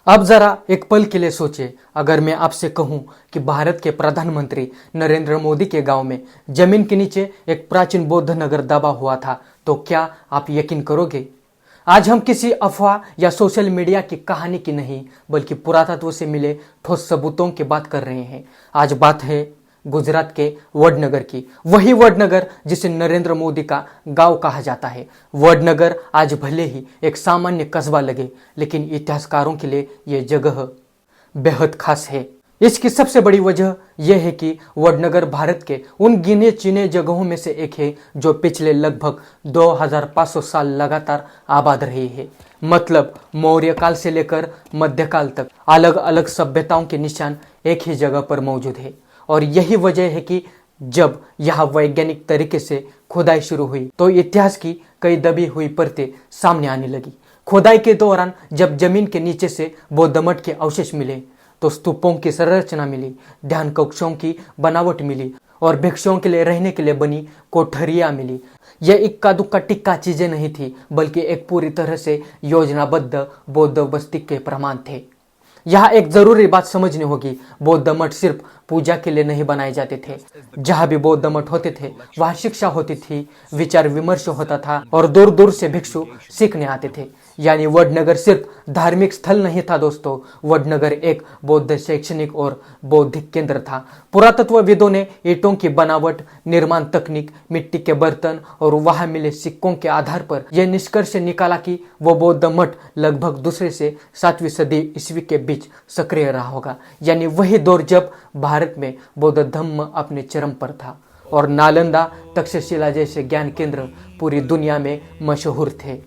अब जरा एक पल के लिए सोचिए, अगर मैं आपसे कहूं कि भारत के प्रधानमंत्री नरेंद्र मोदी के गांव में जमीन के नीचे एक प्राचीन बौद्ध नगर दबा हुआ था, तो क्या आप यकीन करोगे? आज हम किसी अफवाह या सोशल मीडिया की कहानी की नहीं, बल्कि पुरातत्व से मिले ठोस सबूतों की बात कर रहे हैं। आज बात है गुजरात के वडनगर की, वही वडनगर जिसे नरेंद्र मोदी का गांव कहा जाता है। वडनगर आज भले ही एक सामान्य कस्बा लगे, लेकिन इतिहासकारों के लिए यह जगह बेहद खास है। इसकी सबसे बड़ी वजह यह है कि वडनगर भारत के उन गिने चुने जगहों में से एक है जो पिछले लगभग 2500 साल लगातार आबाद रही है। मतलब मौर्य काल से लेकर मध्यकाल तक अलग अलग सभ्यताओं के निशान एक ही जगह पर मौजूद है। और यही वजह है कि जब यहाँ वैज्ञानिक तरीके से खुदाई शुरू हुई तो इतिहास की कई दबी हुई परतें सामने आने लगी। खुदाई के दौरान जब जमीन के नीचे से बौद्ध मठ के अवशेष मिले तो स्तूपों की संरचना मिली, ध्यान कक्षों की बनावट मिली और भिक्षुओं के लिए रहने के लिए बनी कोठरियां मिली। यह इक्का दुक्का टिक्का चीजें नहीं थी, बल्कि एक पूरी तरह से योजनाबद्ध बौद्ध बस्ती के प्रमाण थे। यहाँ एक जरूरी बात समझनी होगी, बौद्ध मठ सिर्फ पूजा के लिए नहीं बनाए जाते थे। जहाँ भी बौद्ध मठ होते थे वहाँ शिक्षा होती थी, विचार विमर्श होता था और दूर दूर से भिक्षु सीखने आते थे। यानी वडनगर सिर्फ धार्मिक स्थल नहीं था दोस्तों, वडनगर एक बौद्ध शैक्षणिक और बौद्धिक केंद्र था। पुरातत्वविदों ने ईंटों की बनावट, निर्माण तकनीक, मिट्टी के बर्तन और वहां मिले सिक्कों के आधार पर यह निष्कर्ष निकाला कि वो बौद्ध मठ लगभग दूसरे से 7वीं सदी ईस्वी के बीच सक्रिय रहा होगा। यानी वही दौर जब भारत में बौद्ध धर्म अपने चरम पर था और नालंदा, तक्षशिला जैसे ज्ञान केंद्र पूरी दुनिया में मशहूर थे।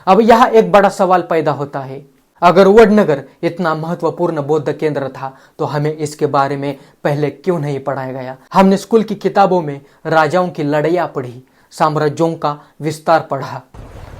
अब यहाँ एक बड़ा सवाल पैदा होता है, अगर वडनगर इतना महत्वपूर्ण बौद्ध केंद्र था तो हमें इसके बारे में पहले क्यों नहीं पढ़ाया गया? हमने स्कूल की किताबों में राजाओं की लड़ाइयाँ पढ़ी, साम्राज्यों का विस्तार पढ़ा,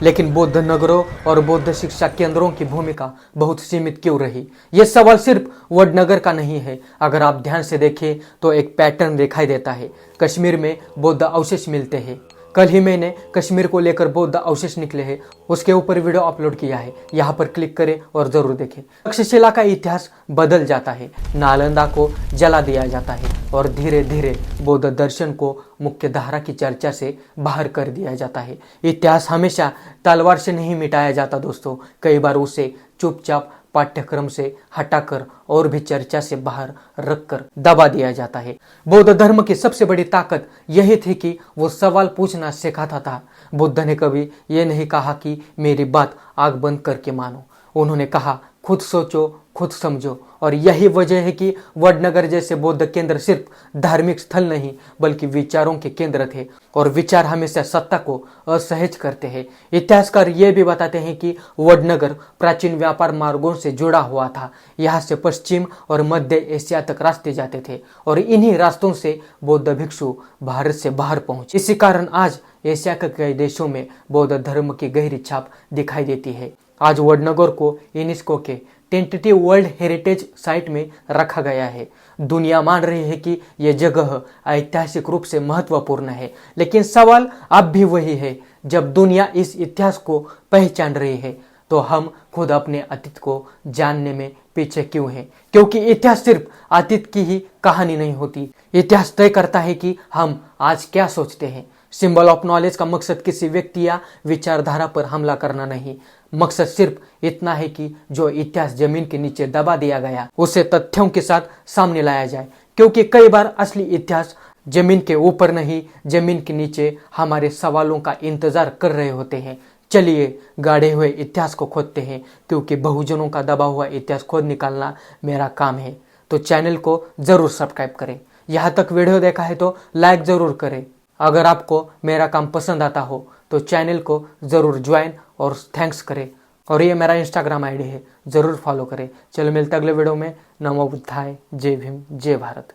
लेकिन बौद्ध नगरों और बौद्ध शिक्षा केंद्रों की भूमिका बहुत सीमित क्यों रही? यह सवाल सिर्फ वडनगर का नहीं है। अगर आप ध्यान से देखें तो एक पैटर्न दिखाई देता है। कश्मीर में बौद्ध अवशेष मिलते हैं। कल ही मैंने कश्मीर को लेकर बौद्ध अवशेष निकले हैं, उसके ऊपर वीडियो अपलोड किया है, यहाँ पर क्लिक करें और जरूर देखें। तक्षशिला का इतिहास बदल जाता है, नालंदा को जला दिया जाता है और धीरे धीरे बौद्ध दर्शन को मुख्य धारा की चर्चा से बाहर कर दिया जाता है। इतिहास हमेशा तलवार से नहीं मिटाया जाता दोस्तों, कई बार उसे चुपचाप पाठ्यक्रम से हटाकर और भी चर्चा से बाहर रखकर दबा दिया जाता है। बौद्ध धर्म की सबसे बड़ी ताकत यही थी कि वो सवाल पूछना सिखाता था। बुद्ध ने कभी ये नहीं कहा कि मेरी बात आंख बंद करके मानो, उन्होंने कहा खुद सोचो, खुद समझो। और यही वजह है कि वडनगर जैसे बौद्ध केंद्र सिर्फ धार्मिक स्थल नहीं बल्कि विचारों के केंद्र थे, और विचार हमेशा सत्ता को असहज करते हैं। इतिहासकार ये भी बताते हैं कि वडनगर प्राचीन व्यापार मार्गों से जुड़ा हुआ था। यहाँ से पश्चिम और मध्य एशिया तक रास्ते जाते थे और इन्हीं रास्तों से बौद्ध भिक्षु भारत से बाहर पहुंचे। इसी कारण आज एशिया के कई देशों में बौद्ध धर्म की गहरी छाप दिखाई देती है। आज वडनगर को यूनेस्को के टेंटेटिव वर्ल्ड हेरिटेज साइट में रखा गया है। दुनिया मान रही है कि यह जगह ऐतिहासिक रूप से महत्वपूर्ण है, लेकिन सवाल अब भी वही है, जब दुनिया इस इतिहास को पहचान रही है तो हम खुद अपने अतीत को जानने में पीछे क्यों हैं? क्योंकि इतिहास सिर्फ अतीत की ही कहानी नहीं होती, इतिहास तय करता है कि हम आज क्या सोचते हैं। सिंबल ऑफ नॉलेज का मकसद किसी व्यक्ति या विचारधारा पर हमला करना नहीं, मकसद सिर्फ इतना है कि जो इतिहास जमीन के नीचे दबा दिया गया उसे तथ्यों के साथ सामने लाया जाए। क्योंकि कई बार असली इतिहास जमीन के ऊपर नहीं, जमीन के नीचे हमारे सवालों का इंतजार कर रहे होते हैं। चलिए गाढ़े हुए इतिहास को खोदते हैं, क्योंकि बहुजनों का दबा हुआ इतिहास खोद निकालना मेरा काम है। तो चैनल को जरूर सब्सक्राइब करें। यहाँ तक वीडियो देखा है तो लाइक जरूर करें। अगर आपको मेरा काम पसंद आता हो तो चैनल को जरूर ज्वाइन और थैंक्स करें। और ये मेरा इंस्टाग्राम आईडी है, जरूर फॉलो करें। चलो मिलते अगले वीडियो में। नमो बुद्धाय, जय भीम, जय भारत।